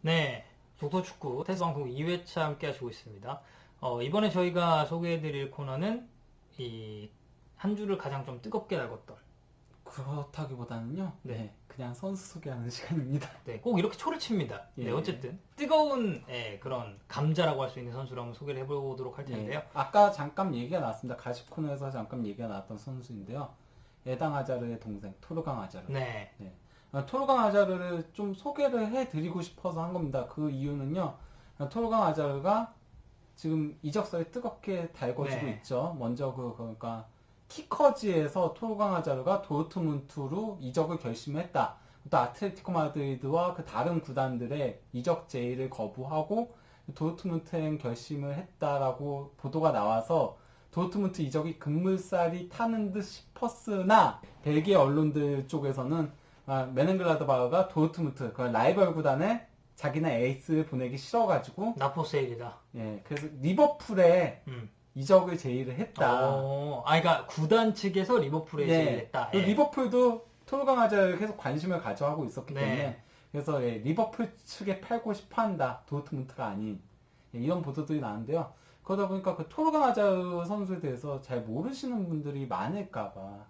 네, 독도축구 테스트방송 2회차 함께 하시고 있습니다. 이번에 저희가 소개해드릴 코너는 한 주를 가장 좀 뜨겁게 달궜던. 그렇다기보다는요, 네. 그냥 선수 소개하는 시간입니다. 네, 꼭 이렇게 초를 칩니다. 네, 예. 어쨌든 뜨거운 그런 감자라고 할 수 있는 선수를 한번 소개를 해보도록 할 텐데요. 아까 잠깐 얘기가 나왔습니다. 가십 코너에서 잠깐 얘기가 나왔던 선수인데요. 에당 아자르의 동생 토르강 아자르. 네. 토르강 아자르를 좀 소개를 해드리고 싶어서 한 겁니다. 그 이유는요, 토르강 아자르가 지금 이적설이 뜨겁게 달궈지고 있죠. 먼저 그러니까 키커지에서 토르강 아자르가 도르트문트로 이적을 결심했다. 또 아틀레티코 마드리드와 그 다른 구단들의 이적 제의를 거부하고 도르트문트행 결심을 했다라고 보도가 나와서 도르트문트 이적이 급물살이 타는 듯 싶었으나 벨기에 언론들 쪽에서는 메넨글라드바흐가 도르트문트 그 라이벌 구단에 자기네 에이스를 보내기 싫어가지고 나포세일이다. 그래서 리버풀에 이적을 제의를 했다. 그러니까 구단 측에서 리버풀에 제의를 했다. 리버풀도 토르강 아자르를 계속 관심을 가져하고 있었기 때문에 그래서 리버풀 측에 팔고 싶어한다. 도르트문트가 아닌 이런 보도들이 나는데요. 그러다 보니까 그 토르강 아자르 선수에 대해서 잘 모르시는 분들이 많을까봐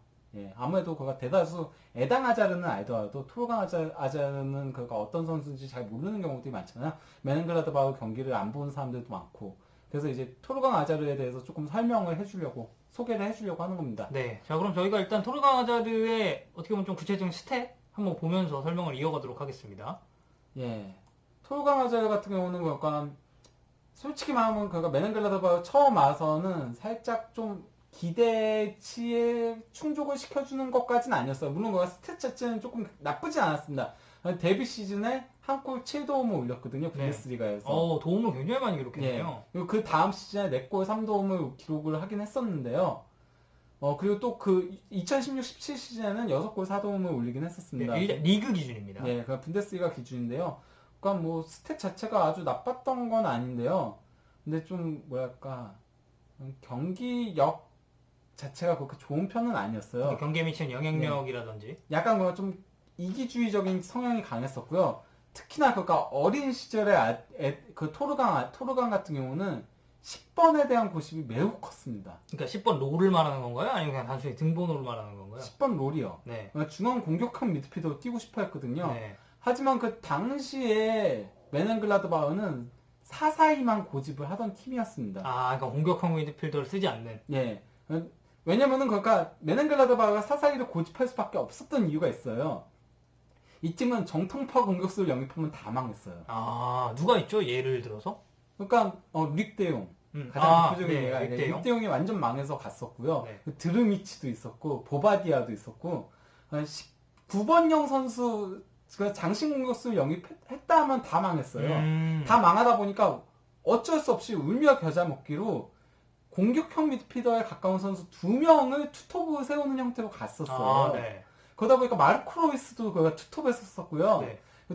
아무래도 그가 대다수 에당 아자르는 알더라도 토르강 아자르는 그가 어떤 선수인지 잘 모르는 경우들이 많잖아요. 메넨글라드바흐 경기를 안 본 사람들도 많고 그래서 이제 토르강 아자르에 대해서 조금 설명을 해주려고 소개를 해주려고 하는 겁니다. 네, 자 그럼 저희가 일단 토르강 아자르의 어떻게 보면 좀 구체적인 스탯 한번 보면서 설명을 이어가도록 하겠습니다. 토르강 아자르 같은 경우는 그러니까 솔직히 말하면 그가 메넨글라드바흐 처음 와서는 살짝 좀 기대치에 충족을 시켜주는 것까지는 아니었어요. 물론 그가 스탯 자체는 조금 나쁘지 않았습니다. 데뷔 시즌에 한 골 7도움을 올렸거든요. 분데스리가에서. 도움을 굉장히 많이 기록했네요. 그리고 그 다음 시즌에 4골 3도움을 기록을 하긴 했었는데요. 그리고 또 그 2016-17 시즌에는 6골 4도움을 올리긴 했었습니다. 리그 기준입니다. 그 분데스리가 기준인데요. 그러니까 뭐 스탯 자체가 아주 나빴던 건 아닌데요. 근데 좀 뭐랄까 경기력 자체가 그렇게 좋은 편은 아니었어요. 경기에 미치는 영향력이라든지. 약간 그좀 이기주의적인 성향이 강했었고요. 특히나 그러니까 어린 시절에 그 토르강 같은 경우는 10번에 대한 고집이 매우 컸습니다. 그러니까 10번 롤을 말하는 건가요? 아니면 그냥 단순히 등번호를 말하는 건가요? 10번 롤이요. 그러니까 중앙 공격형 미드필더로 뛰고 싶어 했거든요. 하지만 그 당시에 메넨글라드바흐는 4-4-2만 고집을 하던 팀이었습니다. 그러니까 공격형 미드필더를 쓰지 않는. 왜냐면은 그러니까 메넨글라드바흐가 4-4-2를 고집할 수밖에 없었던 이유가 있어요. 이 팀은 정통파 공격수를 영입하면 다 망했어요. 누가 있죠? 예를 들어서? 그러니까 릭대용 가장 대표적인 예가 릭대용이 완전 망해서 갔었고요. 드르미치도 있었고 보바디아도 있었고 9번형 선수 장신 공격수를 영입했다 하면 다 망했어요. 다 망하다 보니까 어쩔 수 없이 울며 겨자 먹기로 공격형 미드필더에 가까운 선수 2명을 투톱으로 세우는 형태로 갔었어요. 그러다 보니까 마르코 로이스도 그가 투톱에 썼었고요.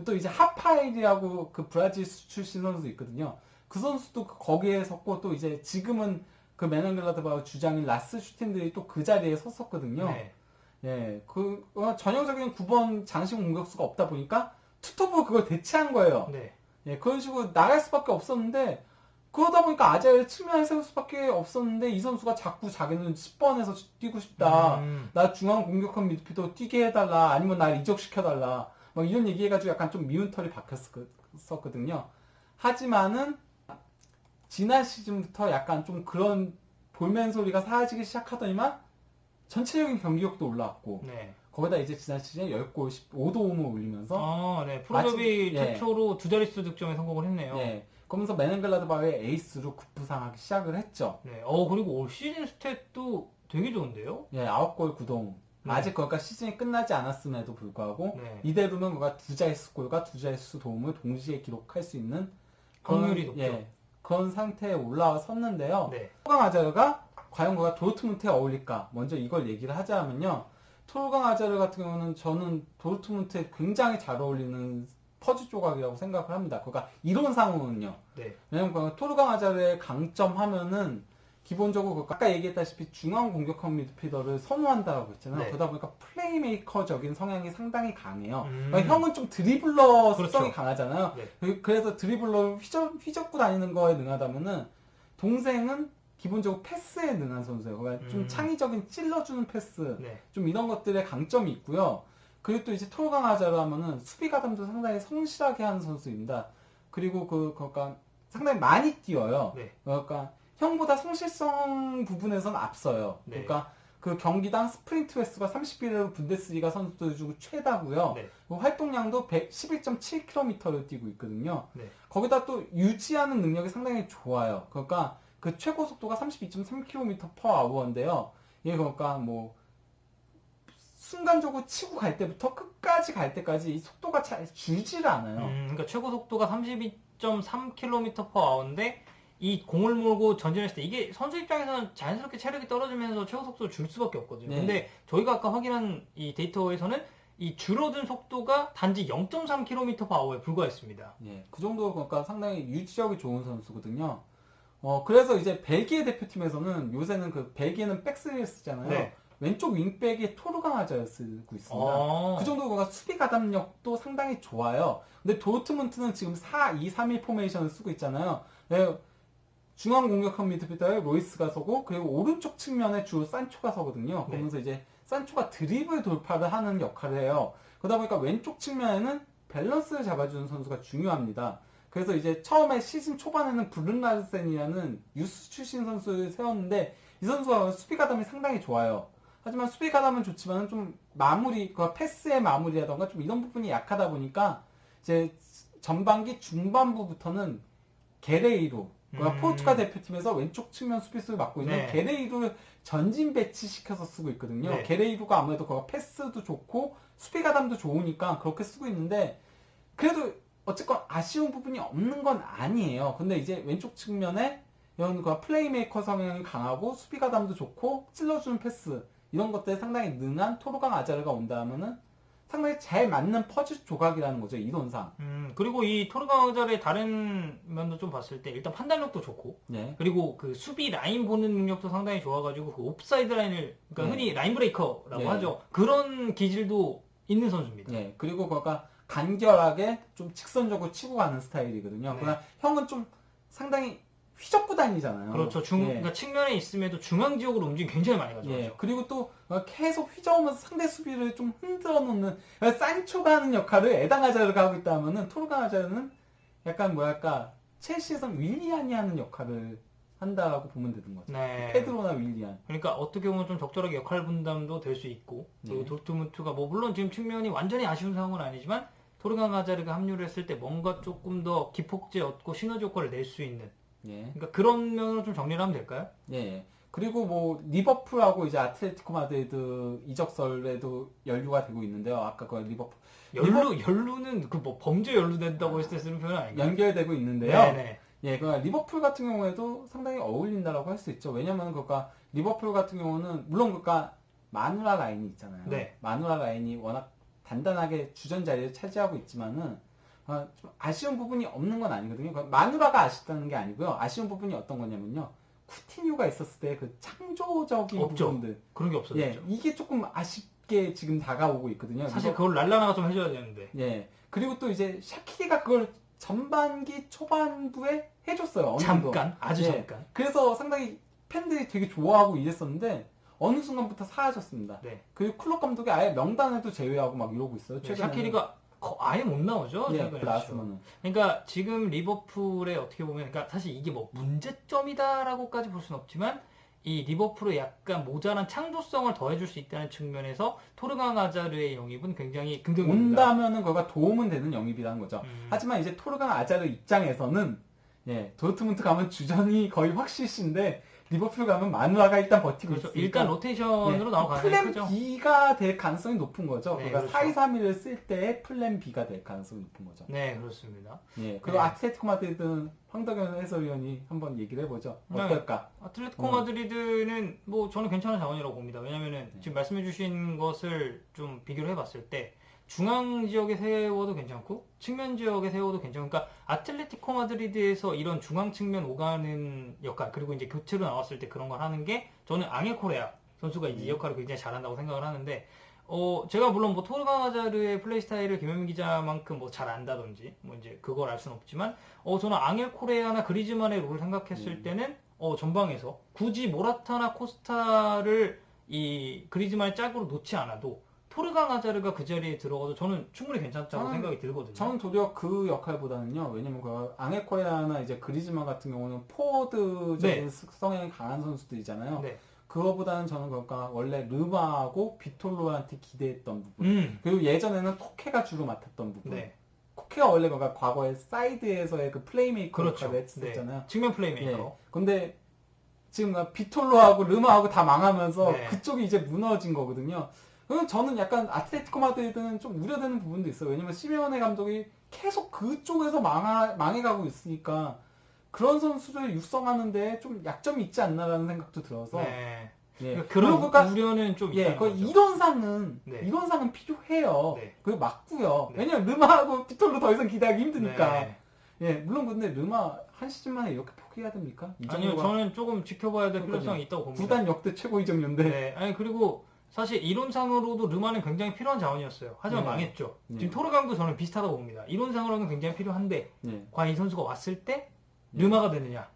또 이제 하파일이라고 그 브라질 출신 선수 있거든요. 그 선수도 거기에 섰고 또 이제 지금은 그 메넨글라드바흐 주장인 라스 슈틴들이 또 그 자리에 섰었거든요. 그 전형적인 9번 장신 공격수가 없다 보니까 투톱으로 그걸 대체한 거예요. 그런 식으로 나갈 수밖에 없었는데 그러다 보니까 아자를 측면에 세울 수밖에 없었는데 이 선수가 자꾸 자기는 10번에서 뛰고 싶다. 나 중앙 공격형 미드필더 뛰게 해달라. 아니면 날 이적시켜달라. 막 이런 얘기해가지고 약간 좀 미운 털이 박혔었거든요. 하지만은 지난 시즌부터 약간 좀 그런 볼멘 소리가 사라지기 시작하더니만 전체적인 경기력도 올라왔고 거기다 이제 지난 시즌에 10골 15도움을 올리면서 프로데뷔 최초로 두 자릿수 득점에 성공을 했네요. 그러면서 메넨글라드바흐의 에이스로 급부상하기 시작을 했죠. 그리고 올 시즌 스탯도 되게 좋은데요? 9골 9도움. 아직 그러니까 시즌이 끝나지 않았음에도 불구하고 이대로면 그가 두 자릿수 골과 두 자릿수 도움을 동시에 기록할 수 있는 확률이 높죠. 그런 상태에 올라섰는데요. 토르강 아자르가 과연 그가 도르트문트에 어울릴까? 먼저 이걸 얘기를 하자면요. 토르강 아자르 같은 경우는 저는 도르트문트에 굉장히 잘 어울리는 퍼즐 조각이라고 생각을 합니다. 그러니까 이론상으로는요. 왜냐면 토르강 아자르의 강점 하면은 기본적으로 아까 얘기했다시피 중앙 공격형 미드필더를 선호한다고 했잖아요. 네. 그러다 보니까 플레이메이커적인 성향이 상당히 강해요. 그러니까 형은 좀 드리블러 특성이 그렇죠. 강하잖아요. 네. 그래서 드리블러 휘젓고 다니는 거에 능하다면은 동생은 기본적으로 패스에 능한 선수예요. 그러니까 좀 창의적인 찔러주는 패스, 네. 좀 이런 것들에 강점이 있고요. 그리고 또 이제 토르강 아자르 하면은 수비 가담도 상당히 성실하게 하는 선수입니다. 그리고 그러니까 상당히 많이 뛰어요. 네. 그러니까 형보다 성실성 부분에선 앞서요. 네. 그러니까 그 경기당 스프린트 횟수가 31회 분데스리가 선수들 중 최다고요. 네. 활동량도 111.7km를 뛰고 있거든요. 네. 거기다 또 유지하는 능력이 상당히 좋아요. 그러니까 그 최고 속도가 32.3km/h인데요. 이게 그러니까 뭐 순간적으로 치고 갈 때부터 끝까지 갈 때까지 이 속도가 잘 줄지를 않아요. 그러니까 최고 속도가 32.3km/h인데 이 공을 몰고 전진했을 때 이게 선수 입장에서는 자연스럽게 체력이 떨어지면서 최고 속도를 줄 수밖에 없거든요. 네. 근데 저희가 아까 확인한 이 데이터에서는 이 줄어든 속도가 단지 0.3km/h에 불과했습니다. 예, 그 정도로 그러니까 상당히 유지력이 좋은 선수거든요. 그래서 이제 벨기에 대표팀에서는 요새는 그 벨기에는 백스를 쓰잖아요. 네. 왼쪽 윙백에 토르강 아자를 쓰고 있습니다. 그 정도로 그러니까 수비 가담력도 상당히 좋아요. 근데 도르트문트는 지금 4-2-3-1 포메이션을 쓰고 있잖아요. 네, 중앙 공격형 미드필더에 로이스가 서고 그리고 오른쪽 측면에 주로 산초가 서거든요. 그러면서 이제 산초가 드리블 돌파를 하는 역할을 해요. 그러다 보니까 왼쪽 측면에는 밸런스를 잡아주는 선수가 중요합니다. 그래서 이제 처음에 시즌 초반에는 브룬 라르센이라는 유스 출신 선수를 세웠는데 이 선수가 수비 가담이 상당히 좋아요. 하지만 수비 가담은 좋지만 좀 마무리, 그 패스의 마무리라던가 좀 이런 부분이 약하다 보니까 이제 전반기 중반부부터는 게레이로, 포르투갈 대표팀에서 왼쪽 측면 수비수를 맡고 있는 네. 게레이로를 전진 배치시켜서 쓰고 있거든요. 네. 게레이로가 아무래도 그 패스도 좋고 수비 가담도 좋으니까 그렇게 쓰고 있는데 그래도 어쨌건 아쉬운 부분이 없는 건 아니에요. 근데 이제 왼쪽 측면에 이런 그 플레이메이커 성향이 강하고 수비 가담도 좋고 찔러주는 패스 이런 것들에 상당히 능한 토르강 아자르가 온다면은 상당히 잘 맞는 퍼즐 조각이라는 거죠, 이론상. 그리고 이 토르강 아자르의 다른 면도 좀 봤을 때 일단 판단력도 좋고 네. 그리고 그 수비 라인 보는 능력도 상당히 좋아가지고 그 옵사이드 라인을 그러니까 흔히 라인 브레이커라고 하죠. 그런 기질도 있는 선수입니다. 네. 그리고 그러니까 간결하게 좀 직선적으로 치고 가는 스타일이거든요. 그러나 형은 좀 상당히 휘젓고 다니잖아요. 그렇죠. 그러니까 측면에 있음에도 중앙 지역으로 움직임 굉장히 많이 가져가죠. 그리고 또 계속 휘저으면서 상대 수비를 좀 흔들어 놓는 산초가 하는 역할을 에당 아자르가 하고 있다면은 토르강 아자르는 약간 뭐랄까 첼시에서 윌리안이 하는 역할을 한다라고 보면 되는 거죠. 네. 페드로나 윌리안. 그러니까 어떻게 보면 좀 적절하게 역할 분담도 될 수 있고 그리고 도르트문트가 뭐 물론 지금 측면이 완전히 아쉬운 상황은 아니지만 토르강 아자르가 합류를 했을 때 뭔가 조금 더 기폭제 얻고 시너지 효과를 낼 수 있는 그러니까 그런 면으로 좀 정리를 하면 될까요? 그리고 뭐 리버풀하고 이제 아틀레티코 마드리드 이적설에도 연루가 되고 있는데요. 아까 그 리버풀 연루는 그 뭐 범죄 연루된다고 했을 때 쓰는 표현 아닌가요? 연결되고 있는데요. 네네. 그러니까 리버풀 같은 경우에도 상당히 어울린다라고 할 수 있죠. 왜냐면 그러니까 리버풀 같은 경우는 물론 그러니까 마누라 라인이 있잖아요. 네. 마누라 라인이 워낙 단단하게 주전 자리를 차지하고 있지만은 좀 아쉬운 부분이 없는 건 아니거든요. 그러니까 마누라가 아쉽다는 게 아니고요. 아쉬운 부분이 어떤 거냐면요. 쿠티뉴가 있었을 때 그 창조적인 없죠. 부분들. 그런 게 없었죠. 이게 조금 아쉽게 지금 다가오고 있거든요. 사실 그걸 랄라나가 좀 해줘야 되는데. 그리고 또 이제 샤키리가 그걸 전반기 초반부에 해줬어요. 어느 정도. 잠깐, 아주 잠깐. 그래서 상당히 팬들이 되게 좋아하고 이랬었는데 어느 순간부터 사라졌습니다. 그리고 클럽 감독이 아예 명단에도 제외하고 막 이러고 있어요. 샤키리가 아예 못 나오죠. 나왔으면은. 그러니까 지금 리버풀에 어떻게 보면, 그러니까 사실 이게 뭐 문제점이다라고까지 볼 수는 없지만 이 리버풀에 약간 모자란 창조성을 더해줄 수 있다는 측면에서 토르강 아자르의 영입은 굉장히 긍정적입니다. 온다면은 그거가 도움은 되는 영입이라는 거죠. 하지만 이제 토르강 아자르 입장에서는 도르트문트 가면 주전이 거의 확실시인데 리버풀 가면 마누아가 일단 버티고 있으니까 일단 로테이션으로 나올 가능성이 플랜 크죠. B가 될 가능성이 높은 거죠. 그러니까 그렇죠. 4-2-3-1을 쓸 때 플랜 B가 될 가능성이 높은 거죠. 네, 그렇습니다. 그리고 아틀레티코 마드리드는 황덕현 해설위원이 한번 얘기를 해보죠. 어떨까? 아틀레티코 마드리드는 뭐 저는 괜찮은 자원이라고 봅니다. 왜냐면은 지금 말씀해주신 것을 좀 비교를 해봤을 때 중앙 지역에 세워도 괜찮고 측면 지역에 세워도 괜찮고 그러니까 아틀레티코 마드리드에서 이런 중앙 측면 오가는 역할 그리고 이제 교체로 나왔을 때 그런 걸 하는 게 저는 앙헬 코레아 선수가 이 역할을 굉장히 잘한다고 생각을 하는데 제가 물론 뭐 토르강 하자르의 플레이 스타일을 김현민 기자만큼 뭐 잘 안다든지 뭐 이제 그걸 알 수는 없지만 저는 앙헬 코레아나 그리즈만의 롤을 생각했을 때는 전방에서 굳이 모라타나 코스타를 이 그리즈만의 짝으로 놓지 않아도 토르강 하자르가 그 자리에 들어가도 저는 충분히 괜찮다고 생각이 들거든요. 저는 도리어 그 역할보다는요. 왜냐면 그 앙헬 코레아나 이제 그리즈만 같은 경우는 포워드적인 특성에 강한 선수들이잖아요. 네. 그거보다는 저는 그러니까 원래 르마하고 비톨로한테 기대했던 부분. 그리고 예전에는 코케가 주로 맡았던 부분. 네. 코케가 원래 그러니까 과거에 사이드에서의 그 플레이메이커 역할을 했었잖아요. 네. 측면 플레이메이커. 네. 근데 지금 비톨로하고 르마하고 다 망하면서 그쪽이 이제 무너진 거거든요. 그럼 저는 약간 아틀레티코 마드리드는 좀 우려되는 부분도 있어요. 왜냐면 시메오네 감독이 계속 그쪽에서 망해가고 있으니까 그런 선수를 육성하는데 좀 약점이 있지 않나라는 생각도 들어서 네. 예. 그런 우려는 좀 있다는 거죠. 이론상은 필요해요. 네. 그게 맞고요. 네. 왜냐면 르마하고 피톨로 더 이상 기대하기 힘드니까. 네. 예, 물론 근데 르마 한 시즌 만에 이렇게 포기해야 됩니까? 아니요, 저는 조금 지켜봐야 될 필요성이 있다고 봅니다. 구단 역대 최고 이적료인데. 네. 아니 그리고 사실 이론상으로도 르마는 굉장히 필요한 자원이었어요. 하지만 망했죠. 지금 토르강도 저는 비슷하다고 봅니다. 이론상으로는 굉장히 필요한데 과연 이 선수가 왔을 때 르마가 되느냐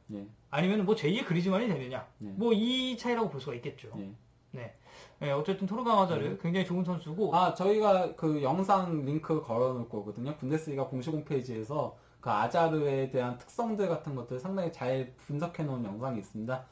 아니면 뭐 제2의 그리즈만이 되느냐 뭐 이 차이라고 볼 수가 있겠죠. 네. 어쨌든 토르강 하자르 굉장히 좋은 선수고 저희가 그 영상 링크 걸어놓을 거거든요. 분데스리가 공식 홈페이지에서 그 아자르에 대한 특성들 같은 것들 상당히 잘 분석해 놓은 영상이 있습니다.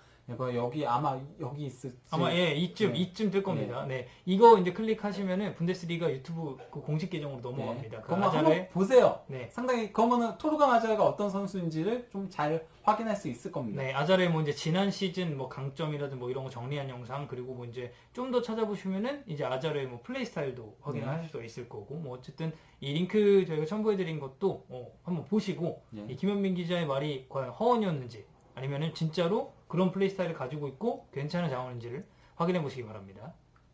여기 아마 여기 있을지 아마 이쯤 뜰 겁니다. 네. 이거 이제 클릭하시면은 분데스리가 유튜브 그 공식 계정으로 넘어갑니다. 그럼 한번 보세요. 네. 상당히 그러면은 토르강 아자르가 어떤 선수인지를 좀 잘 확인할 수 있을 겁니다. 네, 아자르의 뭐 이제 지난 시즌 뭐 강점이라든 뭐 이런 거 정리한 영상 그리고 뭐 이제 좀 더 찾아보시면은 이제 아자르의 뭐 플레이 스타일도 확인하실 수 있을 거고 뭐 어쨌든 이 링크 저희가 첨부해드린 것도 한번 보시고 이 김현민 기자의 말이 과연 허언이었는지 아니면은 진짜로 그런 플레이 스타일을 가지고 있고 괜찮은 자원인지를 확인해 보시기 바랍니다.